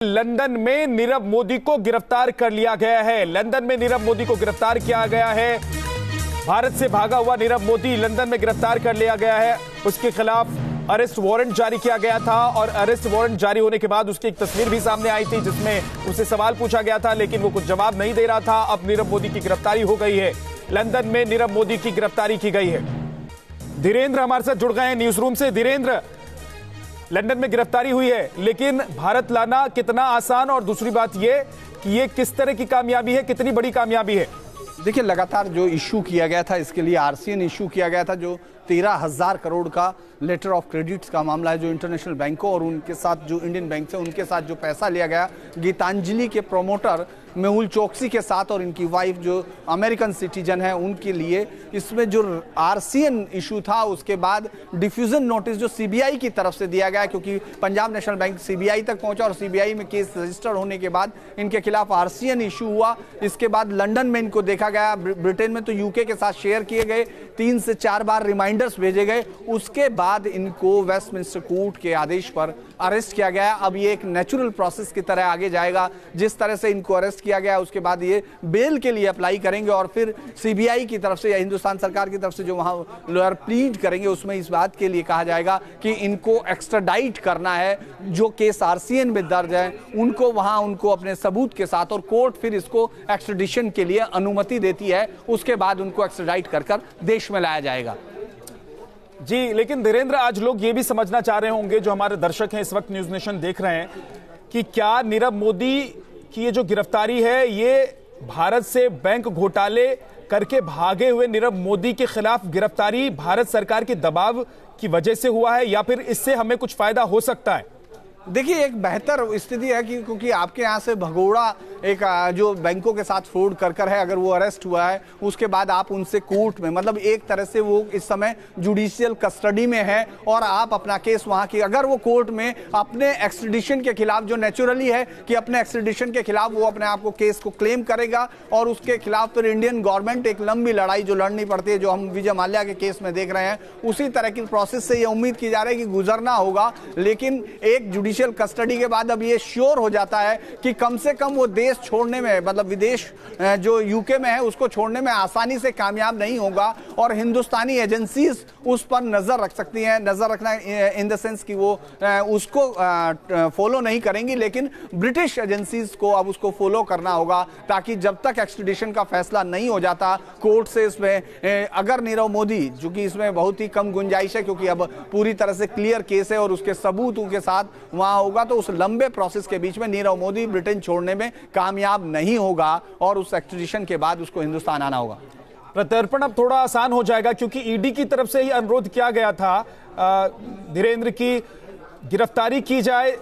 London में नीरव मोदी को गिरफ्तार कर लिया गया है। लंदन में नीरव मोदी को गिरफ्तार किया गया है। भारत से भागा हुआ नीरव मोदी लंदन में गिरफ्तार कर लिया गया है। उसके खिलाफ अरेस्ट वारंट जारी किया गया था और अरेस्ट वारंट जारी होने के बाद उसकी एक तस्वीर भी सामने आई थी जिसमें उसे सवाल पूछा गया था, लेकिन वो कुछ जवाब नहीं दे रहा था। अब नीरव मोदी की गिरफ्तारी हो गई है। लंदन में नीरव मोदी की गिरफ्तारी की गई है। धीरेन्द्र हमारे साथ जुड़ गए हैं न्यूज रूम से। धीरेन्द्र, लंदन में गिरफ्तारी हुई है, लेकिन भारत लाना कितना आसान, और दूसरी बात यह कि ये किस तरह की कामयाबी है, कितनी बड़ी कामयाबी है? देखिए, लगातार जो इशू किया गया था, इसके लिए आरसीएन इशू किया गया था, जो 13,000 करोड़ का लेटर ऑफ क्रेडिट्स का मामला है, जो इंटरनेशनल बैंकों और उनके साथ जो इंडियन बैंक है उनके साथ जो पैसा लिया गया गीतांजलि के प्रोमोटर मेहुल चोकसी के साथ और इनकी वाइफ जो अमेरिकन सिटीजन है उनके लिए, इसमें जो आरसीएन इशू था उसके बाद डिफ्यूजन नोटिस जो सीबीआई की तरफ से दिया गया, क्योंकि पंजाब नेशनल बैंक सीबीआई तक पहुंचा और सीबीआई में केस रजिस्टर होने के बाद इनके खिलाफ आरसीएन इशू हुआ। इसके बाद लंदन में इनको देखा गया, ब्रिटेन में तो यूके के साथ शेयर किए गए, 3 से 4 बार रिमाइंडर्स भेजे गए। उसके बाद इनको वेस्टमिंस्टर कोर्ट के आदेश पर अरेस्ट किया गया। अब ये एक नेचुरल प्रोसेस की तरह आगे जाएगा। जिस तरह से इनको अरेस्ट किया गया उसके बाद ये बेल के लिए अप्लाई करेंगे और फिर सीबीआई की तरफ से या हिंदुस्तान सरकार की तरफ से जो वहां लॉयर प्लीड करेंगे उसमें इस बात के लिए कहा जाएगा कि इनको एक्स्ट्राडाइट करना है। जो केस आरसीएन में दर्ज है उनको वहां उनको अपने सबूत के साथ, और कोर्ट फिर इसको एक्स्ट्राडिशन के लिए अनुमति देती है, उसके बाद उनको एक्स्ट्राडाइट कर देश में लाया जाएगा। जी, लेकिन धीरेन्द्र, आज लोग ये भी समझना चाह रहे होंगे, जो हमारे दर्शक हैं इस वक्त न्यूज नेशन देख रहे हैं, कि क्या नीरव मोदी की ये जो गिरफ्तारी है ये भारत से बैंक घोटाले करके भागे हुए नीरव मोदी के खिलाफ गिरफ्तारी भारत सरकार के दबाव की वजह से हुआ है, या फिर इससे हमें कुछ फायदा हो सकता है? देखिए, एक बेहतर स्थिति है कि क्योंकि आपके यहाँ से भगोड़ा एक जो बैंकों के साथ फ्रॉड कर है, अगर वो अरेस्ट हुआ है उसके बाद आप उनसे कोर्ट में, मतलब एक तरह से वो इस समय जुडिशियल कस्टडी में है और आप अपना केस वहाँ की, अगर वो कोर्ट में अपने एक्सट्रेडिशन के खिलाफ, जो नेचुरली है कि अपने एक्सट्रेडिशन के खिलाफ वो अपने आप को केस को क्लेम करेगा और उसके खिलाफ फिर इंडियन गवर्नमेंट एक लंबी लड़ाई जो लड़नी पड़ती है, जो हम विजय माल्या के केस में देख रहे हैं, उसी तरह की प्रोसेस से ये उम्मीद की जा रही है कि गुजरना होगा। लेकिन एक जुडिशियल कस्टडी के बाद अब ये श्योर हो जाता है कि कम से कम वो देश छोड़ने में, मतलब विदेश जो यूके में है उसको छोड़ने में आसानी से कामयाब नहीं होगा और हिंदुस्तानी एजेंसीज उस पर नजर रख सकती हैं। नजर रखना इन द सेंस कि वो उसको फॉलो नहीं करेंगी, लेकिन ब्रिटिश एजेंसीज को अब उसको फॉलो करना होगा, ताकि जब तक एक्सट्रेडिशन का फैसला नहीं हो जाता कोर्ट से, इसमें अगर नीरव मोदी, जो कि इसमें बहुत ही कम गुंजाइश है क्योंकि अब पूरी तरह से क्लियर केस है और उसके सबूत उनके साथ वहां होगा, तो उस लंबे प्रोसेस के बीच में नीरव मोदी ब्रिटेन छोड़ने में कामयाब नहीं होगा और उस एक्सट्रेडिशन के बाद उसको हिंदुस्तान आना होगा। प्रत्यर्पण अब थोड़ा आसान हो जाएगा, क्योंकि ईडी की तरफ से ही अनुरोध किया गया था धीरेन्द्र की गिरफ्तारी की जाए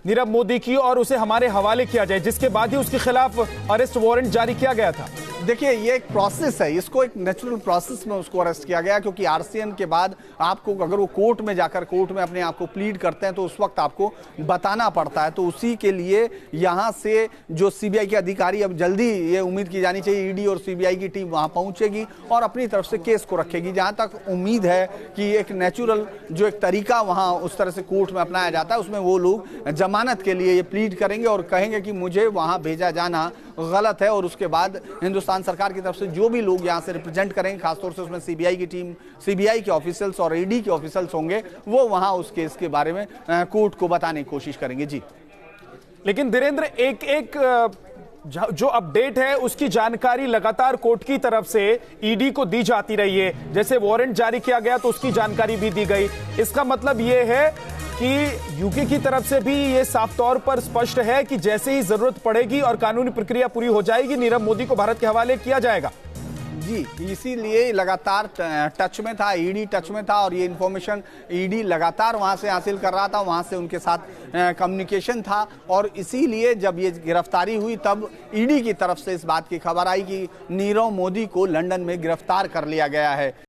नीरव मोदी की और उसे हमारे हवाले किया जाए, जिसके बाद ही उसके खिलाफ अरेस्ट वारंट जारी किया गया था। देखिए, ये एक प्रोसेस है, इसको एक नेचुरल प्रोसेस में उसको अरेस्ट किया गया, क्योंकि आरसीएन के बाद आपको अगर वो कोर्ट में जाकर कोर्ट में अपने आप को प्लीड करते हैं तो उस वक्त आपको बताना पड़ता है, तो उसी के लिए यहाँ से जो सीबीआई के अधिकारी, अब जल्दी ये उम्मीद की जानी चाहिए ईडी और सीबीआई की टीम वहाँ पहुँचेगी और अपनी तरफ से केस को रखेगी। जहाँ तक उम्मीद है कि एक नेचुरल जो एक तरीका वहाँ उस तरह से कोर्ट में अपनाया जाता है, उसमें वो लोग जमानत के लिए ये प्लीड करेंगे और कहेंगे कि मुझे वहाँ भेजा जाना गलत है, और उसके बाद हिंदुस्तान सरकार की तरफ से जो भी लोग यहाँ से रिप्रेजेंट करेंगे, खासतौर से उसमें सीबीआई की टीम, सीबीआई के ऑफिसर्स और ईडी के ऑफिसर्स होंगे, वो वहाँ उस केस के बारे में कोर्ट को बताने की कोशिश करेंगे। जी, लेकिन धीरेन्द्र, एक जो अपडेट है उसकी जानकारी लगातार कोर्ट की तरफ से ईडी को दी जाती रही है। जैसे वारंट जारी किया गया तो उसकी जानकारी भी दी गई। इसका मतलब ये है कि यूके की तरफ से भी ये साफ तौर पर स्पष्ट है कि जैसे ही जरूरत पड़ेगी और कानूनी प्रक्रिया पूरी हो जाएगी, नीरव मोदी को भारत के हवाले किया जाएगा। जी, इसीलिए लगातार टच में था, ईडी टच में था और ये इंफॉर्मेशन ईडी लगातार वहां से हासिल कर रहा था, वहां से उनके साथ कम्युनिकेशन था, और इसीलिए जब ये गिरफ्तारी हुई तब ईडी की तरफ से इस बात की खबर आई कि नीरव मोदी को लंदन में गिरफ्तार कर लिया गया है।